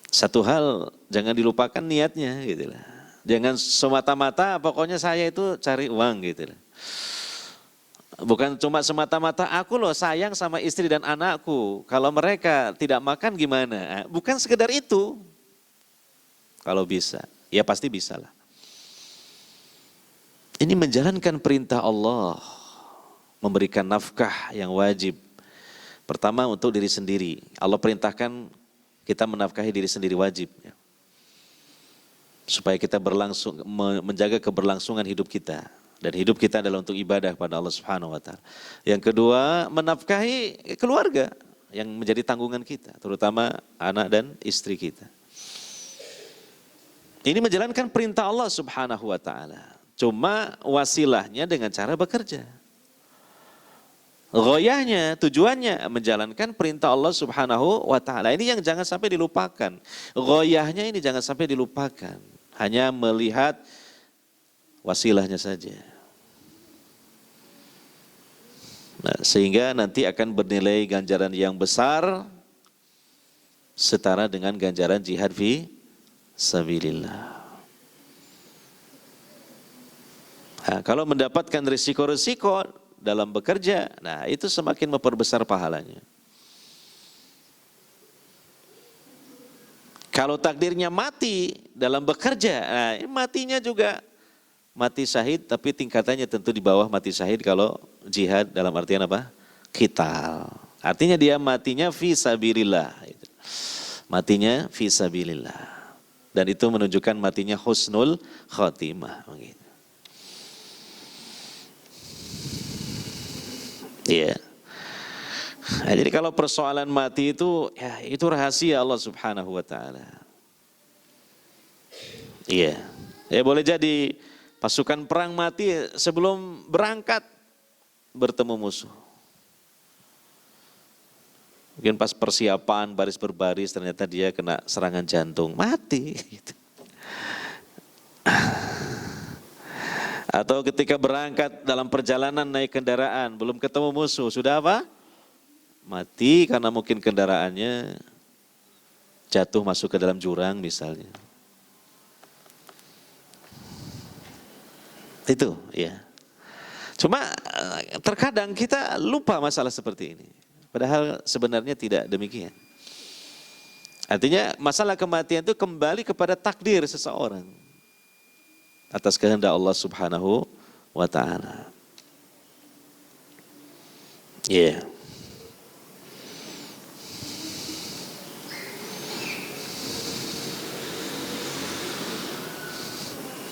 A: Satu hal jangan dilupakan niatnya gitu lah. Jangan semata-mata pokoknya saya itu cari uang gitu lah. Bukan cuma semata-mata aku loh sayang sama istri dan anakku. Kalau mereka tidak makan gimana? Bukan sekedar itu. Kalau bisa, ya pasti bisa lah. Ini menjalankan perintah Allah, memberikan nafkah yang wajib. Pertama untuk diri sendiri. Allah perintahkan kita menafkahi diri sendiri wajib. Ya. Supaya kita menjaga keberlangsungan hidup kita. Dan hidup kita adalah untuk ibadah kepada Allah Subhanahu wa ta'ala. Yang kedua, menafkahi keluarga yang menjadi tanggungan kita, terutama anak dan istri kita. Ini menjalankan perintah Allah Subhanahu wa ta'ala. Cuma wasilahnya dengan cara bekerja. Ghoyahnya, tujuannya menjalankan perintah Allah Subhanahu wa ta'ala. Ini yang jangan sampai dilupakan. Ghoyahnya ini jangan sampai dilupakan. Hanya melihat wasilahnya saja. Nah, sehingga nanti akan bernilai ganjaran yang besar setara dengan ganjaran jihad fi sabilillah. Nah, kalau mendapatkan risiko-risiko dalam bekerja, nah itu semakin memperbesar pahalanya. Kalau takdirnya mati dalam bekerja, nah matinya juga mati syahid, tapi tingkatannya tentu di bawah mati syahid kalau jihad dalam artian apa? Qital. Artinya dia matinya fi sabilillah. Matinya fi sabilillah. Dan itu menunjukkan matinya husnul khotimah. Begitu. Iya. Nah, jadi kalau persoalan mati itu, ya itu rahasia Allah Subhanahu wa ta'ala. Iya. Ya boleh jadi pasukan perang mati sebelum berangkat bertemu musuh. Mungkin pas persiapan baris berbaris ternyata dia kena serangan jantung, mati. Gitu. Atau ketika berangkat dalam perjalanan naik kendaraan, belum ketemu musuh, sudah apa? Mati karena mungkin kendaraannya jatuh masuk ke dalam jurang misalnya. Itu ya. Cuma terkadang kita lupa masalah seperti ini. Padahal sebenarnya tidak demikian. Artinya masalah kematian itu kembali kepada takdir seseorang. Atas kehendak Allah Subhanahu wa ta'ala. Iya.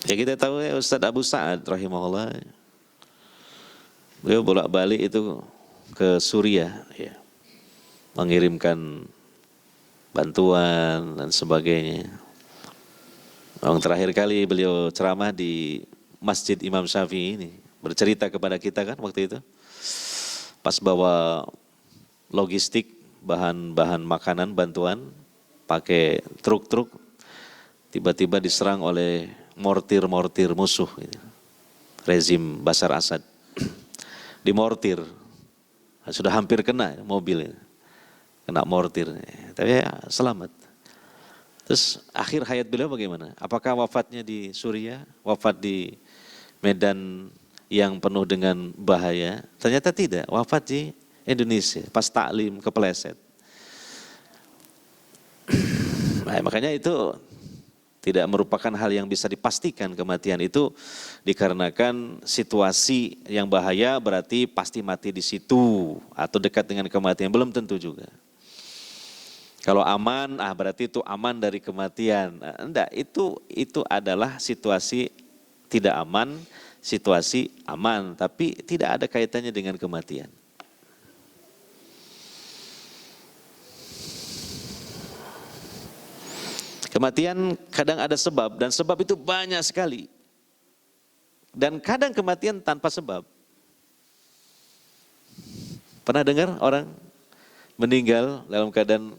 A: Ya kita tahu ya Ustadz Abu Sa'ad rahimahullah. Beliau bolak-balik itu ke Suriah ya. Mengirimkan bantuan dan sebagainya. Yang terakhir kali beliau ceramah di Masjid Imam Syafi'i ini. Bercerita kepada kita kan waktu itu. Pas bawa logistik, bahan-bahan makanan, bantuan. Pakai truk-truk. Tiba-tiba diserang oleh mortir-mortir musuh. Gitu. Rezim Bashar Assad. Dimortir. Sudah hampir kena mobil. Kena mortir. Tapi ya, selamat. Terus akhir hayat beliau bagaimana? Apakah wafatnya di Suriah, wafat di medan yang penuh dengan bahaya? Ternyata tidak, wafat di Indonesia, pas taklim kepleset. Nah, makanya itu tidak merupakan hal yang bisa dipastikan kematian itu, dikarenakan situasi yang bahaya berarti pasti mati di situ atau dekat dengan kematian, belum tentu juga. Kalau aman, berarti itu aman dari kematian. Enggak, itu adalah situasi tidak aman, situasi aman, tapi tidak ada kaitannya dengan kematian. Kematian kadang ada sebab, dan sebab itu banyak sekali. Dan kadang kematian tanpa sebab. Pernah dengar orang meninggal dalam keadaan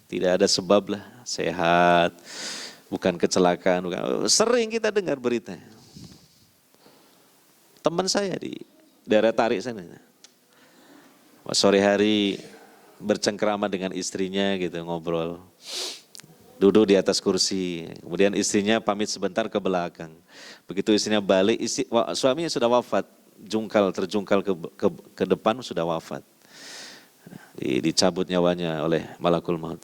A: tidak ada sebab lah, sehat, bukan kecelakaan, bukan. Sering kita dengar berita. Teman saya di daerah Tarik sana, sore hari bercengkrama dengan istrinya gitu, ngobrol. Duduk di atas kursi, kemudian istrinya pamit sebentar ke belakang. Begitu istrinya balik, suaminya sudah wafat, terjungkal ke depan, sudah wafat. Dicabut nyawanya oleh malakul maut.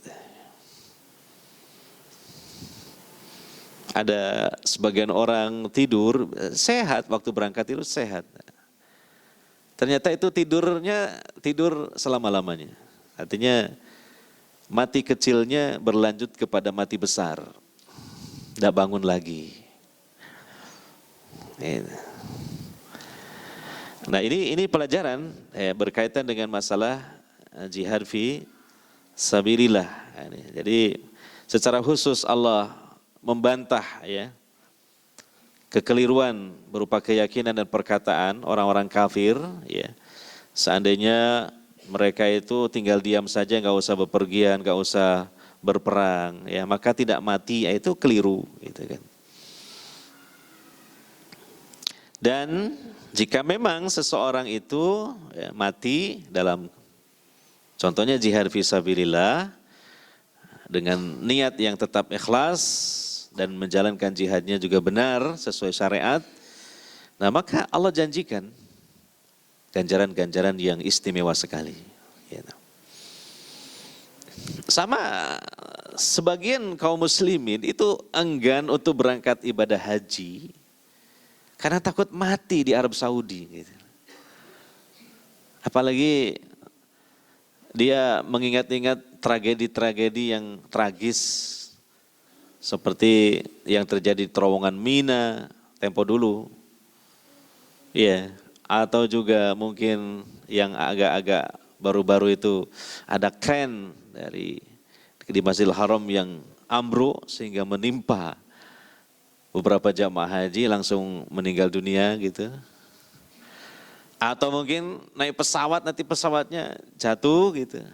A: Ada sebagian orang tidur sehat, waktu berangkat itu sehat. Ternyata itu tidur selama-lamanya. Artinya mati kecilnya berlanjut kepada mati besar. Tidak bangun lagi. Nah, ini pelajaran berkaitan dengan masalah jihad fi sabilillah. Jadi secara khusus Allah membantah ya kekeliruan berupa keyakinan dan perkataan orang-orang kafir ya. Seandainya mereka itu tinggal diam saja, nggak usah bepergian, nggak usah berperang ya, maka tidak mati, itu keliru gitu kan. Dan jika memang seseorang itu ya, mati dalam contohnya jihad fisabilillah dengan niat yang tetap ikhlas dan menjalankan jihadnya juga benar sesuai syariat, nah maka Allah janjikan ganjaran-ganjaran yang istimewa sekali. Sama sebagian kaum muslimin itu enggan untuk berangkat ibadah haji karena takut mati di Arab Saudi. Apalagi dia mengingat-ingat tragedi-tragedi yang tragis seperti yang terjadi di terowongan Mina tempo dulu. Ya, atau juga mungkin yang agak-agak baru-baru itu ada kren di Masjidil Haram yang ambruk sehingga menimpa beberapa jamaah haji langsung meninggal dunia gitu. Atau mungkin naik pesawat, nanti pesawatnya jatuh gitu.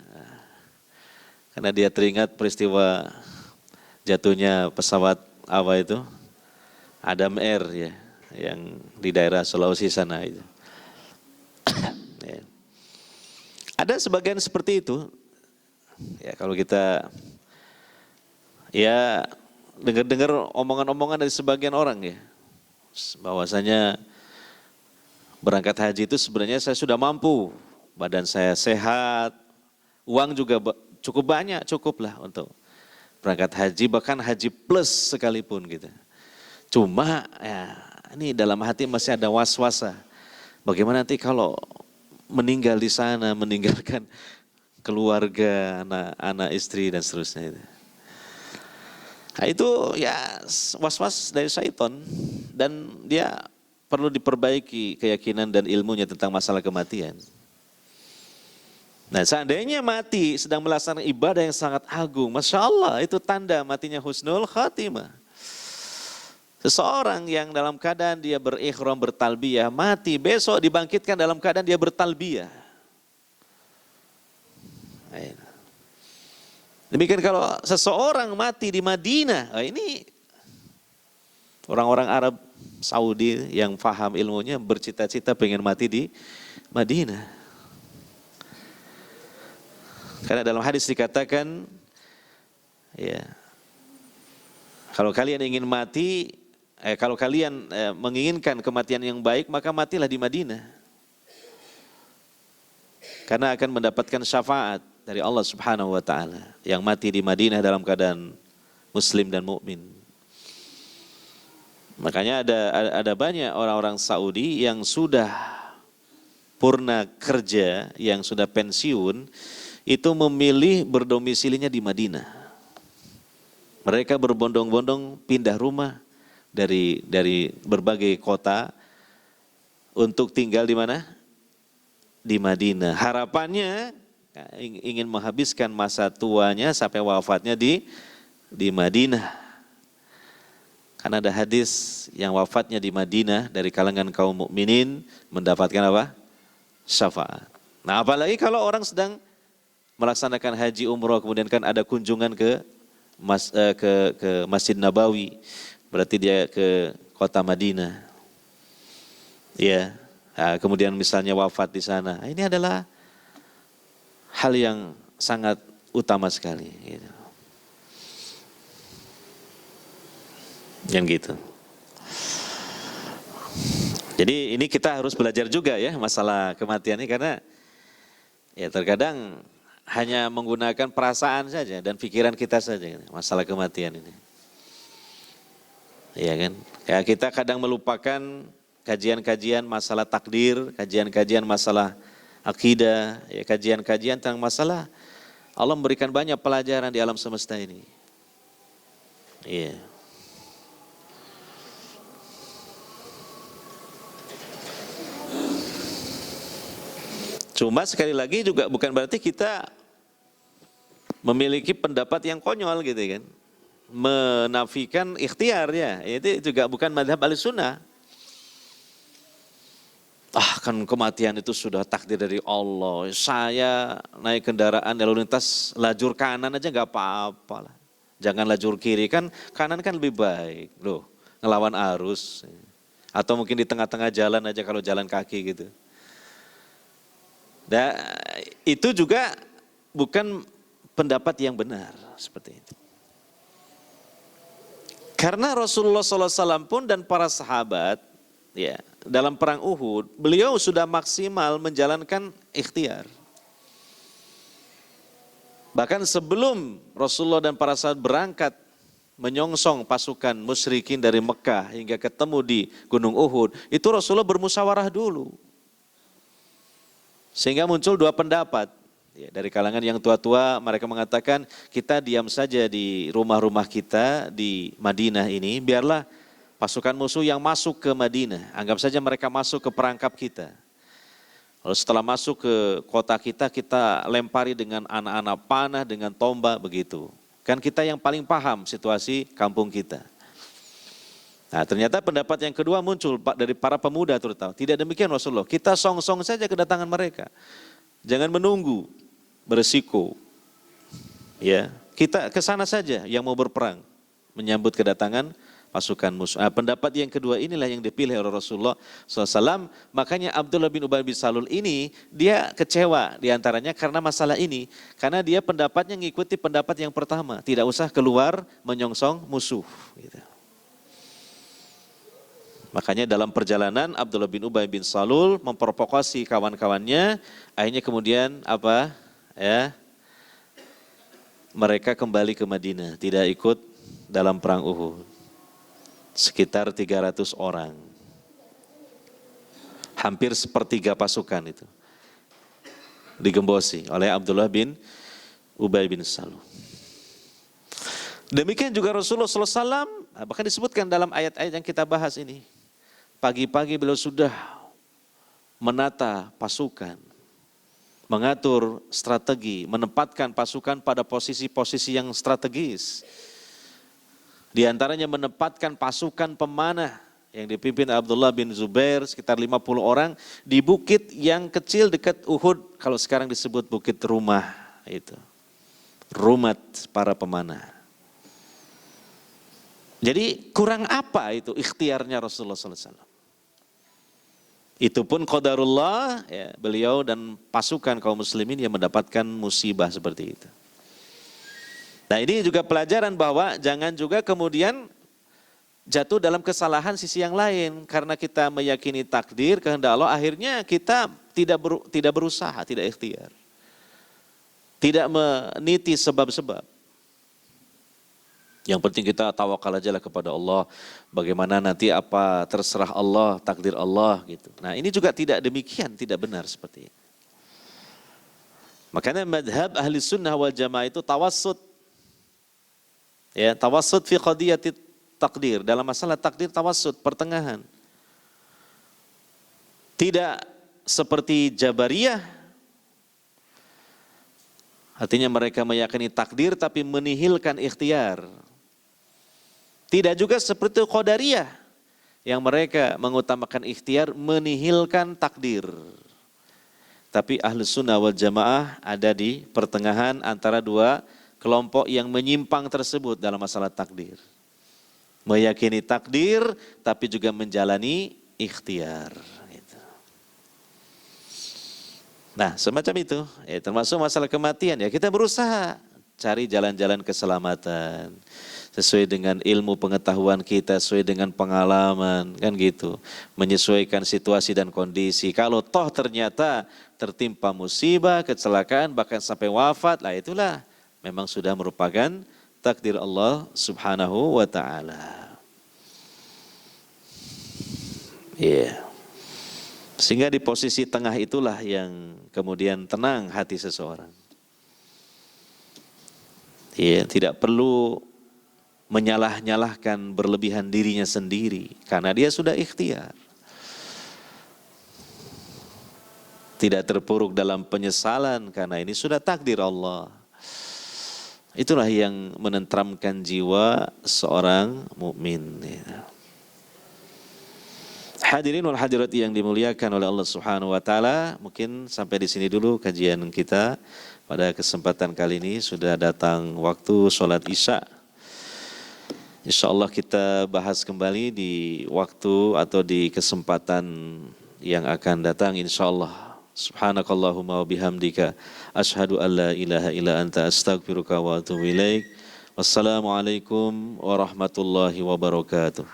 A: Karena dia teringat peristiwa jatuhnya pesawat apa itu? Adam Air ya, yang di daerah Sulawesi sana itu. Ya. Ada sebagian seperti itu. Ya kalau kita ya dengar-dengar omongan-omongan dari sebagian orang ya, bahwasanya berangkat haji itu sebenarnya saya sudah mampu, badan saya sehat, uang juga cukup banyak, cukup lah untuk berangkat haji, bahkan haji plus sekalipun gitu. Cuma ya ini dalam hati masih ada was-wasa, bagaimana nanti kalau meninggal di sana, meninggalkan keluarga, anak istri dan seterusnya itu. Nah itu ya was-was dari syaitan dan dia perlu diperbaiki keyakinan dan ilmunya tentang masalah kematian. Nah seandainya mati sedang melaksanakan ibadah yang sangat agung, Masya Allah itu tanda matinya husnul khatimah. Seseorang yang dalam keadaan dia berikhram bertalbiyah, mati besok dibangkitkan dalam keadaan dia bertalbiyah. Demikian kalau seseorang mati di Madinah, ini orang-orang Arab Saudi yang paham ilmunya bercita-cita pengen mati di Madinah. Karena dalam hadis dikatakan ya Kalau kalian ingin mati, kalau kalian menginginkan kematian yang baik, maka matilah di Madinah. Karena akan mendapatkan syafaat dari Allah Subhanahu wa taala yang mati di Madinah dalam keadaan muslim dan mukmin. Makanya ada banyak orang-orang Saudi yang sudah purna kerja, yang sudah pensiun, itu memilih berdomisilinya di Madinah. Mereka berbondong-bondong pindah rumah dari berbagai kota untuk tinggal di mana? Di Madinah. Harapannya ingin menghabiskan masa tuanya sampai wafatnya di Madinah. Karena ada hadis yang wafatnya di Madinah dari kalangan kaum mukminin mendapatkan apa? Syafaat. Nah, apalagi kalau orang sedang melaksanakan haji umroh, kemudian kan ada kunjungan ke Masjid Nabawi, berarti dia ke kota Madinah. Ya, nah, kemudian misalnya wafat di sana. Ini adalah hal yang sangat utama sekali. Gitu. Yang gitu. Jadi ini kita harus belajar juga ya masalah kematian ini, karena ya terkadang hanya menggunakan perasaan saja dan pikiran kita saja masalah kematian ini. Iya kan? Ya, kita kadang melupakan kajian-kajian masalah takdir, kajian-kajian masalah akidah, ya, kajian-kajian tentang masalah Allah memberikan banyak pelajaran di alam semesta ini. Iya. Cuma sekali lagi juga bukan berarti kita memiliki pendapat yang konyol gitu kan. Menafikan ikhtiar ya, itu juga bukan mazhab Ahlussunnah. Kan kematian itu sudah takdir dari Allah. Saya naik kendaraan lalu lintas lajur kanan aja nggak apa-apa lah. Jangan lajur kiri, kan kanan kan lebih baik loh, ngelawan arus. Atau mungkin di tengah-tengah jalan aja kalau jalan kaki gitu. Nah, itu juga bukan pendapat yang benar seperti itu. Karena Rasulullah SAW pun dan para sahabat, ya, dalam perang Uhud, beliau sudah maksimal menjalankan ikhtiar. Bahkan sebelum Rasulullah dan para sahabat berangkat menyongsong pasukan musyrikin dari Mekah hingga ketemu di Gunung Uhud, itu Rasulullah bermusyawarah dulu. Sehingga muncul dua pendapat. Ya, dari kalangan yang tua-tua mereka mengatakan kita diam saja di rumah-rumah kita di Madinah ini, biarlah pasukan musuh yang masuk ke Madinah, anggap saja mereka masuk ke perangkap kita. Lalu setelah masuk ke kota kita, kita lempari dengan anak-anak panah, dengan tombak begitu. Kan kita yang paling paham situasi kampung kita. Nah, ternyata pendapat yang kedua muncul dari para pemuda terutama. Tidak demikian Rasulullah, kita song-song saja kedatangan mereka. Jangan menunggu beresiko. Ya, kita ke sana saja yang mau berperang, menyambut kedatangan pasukan musuh. Pendapat yang kedua inilah yang dipilih oleh Rasulullah SAW. Makanya Abdullah bin Ubay bin Salul ini dia kecewa diantaranya karena masalah ini. Karena dia pendapatnya mengikuti pendapat yang pertama, tidak usah keluar menyongsong musuh. Gitu. Makanya dalam perjalanan Abdullah bin Ubay bin Salul memprovokasi kawan-kawannya, akhirnya kemudian apa? Ya, mereka kembali ke Madinah, tidak ikut dalam perang Uhud. Sekitar 300 orang. Hampir sepertiga pasukan itu digembosi oleh Abdullah bin Ubay bin Salul. Demikian juga Rasulullah SAW, bahkan disebutkan dalam ayat-ayat yang kita bahas ini. Pagi-pagi beliau sudah menata pasukan, mengatur strategi, menempatkan pasukan pada posisi-posisi yang strategis. Di antaranya menempatkan pasukan pemanah yang dipimpin Abdullah bin Zubair sekitar 50 orang di bukit yang kecil dekat Uhud, kalau sekarang disebut Bukit Rumah itu. Rumat para pemanah. Jadi kurang apa itu ikhtiarnya Rasulullah SAW. Itu pun qadarullah, ya, beliau dan pasukan kaum muslimin yang mendapatkan musibah seperti itu. Nah ini juga pelajaran bahwa jangan juga kemudian jatuh dalam kesalahan sisi yang lain. Karena kita meyakini takdir, kehendak Allah, akhirnya kita tidak berusaha, tidak ikhtiar. Tidak meniti sebab-sebab. Yang penting kita tawakal aja lah kepada Allah. Bagaimana nanti apa terserah Allah, takdir Allah gitu. Nah ini juga tidak demikian, tidak benar seperti itu. Makanya madhab ahli sunnah wal jamaah itu tawassut. Ya, tawassut fi qadiyati takdir. Dalam masalah takdir tawassut, pertengahan. Tidak seperti Jabariyah. Artinya mereka meyakini takdir tapi menihilkan ikhtiar. Tidak juga seperti Qadariyah yang mereka mengutamakan ikhtiar, menihilkan takdir. Tapi Ahlus Sunnah wal Jamaah ada di pertengahan antara dua kelompok yang menyimpang tersebut dalam masalah takdir. Meyakini takdir tapi juga menjalani ikhtiar. Nah semacam itu, ya, termasuk masalah kematian, ya kita berusaha cari jalan-jalan keselamatan sesuai dengan ilmu pengetahuan kita, sesuai dengan pengalaman, kan gitu. Menyesuaikan situasi dan kondisi. Kalau toh ternyata tertimpa musibah, kecelakaan, bahkan sampai wafat, lah itulah memang sudah merupakan takdir Allah Subhanahu wa ta'ala. Iya. Sehingga di posisi tengah itulah yang kemudian tenang hati seseorang. Ya, tidak perlu menyalah-nyalahkan berlebihan dirinya sendiri karena dia sudah ikhtiar. Tidak terpuruk dalam penyesalan karena ini sudah takdir Allah. Itulah yang menenteramkan jiwa seorang mukmin. Ya. Hadirin wal hadirat yang dimuliakan oleh Allah Subhanahu wa taala, mungkin sampai di sini dulu kajian kita. Pada kesempatan kali ini sudah datang waktu sholat Isya. Insyaallah kita bahas kembali di waktu atau di kesempatan yang akan datang insyaallah. Subhanakallahumma wa bihamdika asyhadu an la ilaha illa anta astaghfiruka wa atubu ilaik. Wassalamualaikum warahmatullahi wabarakatuh.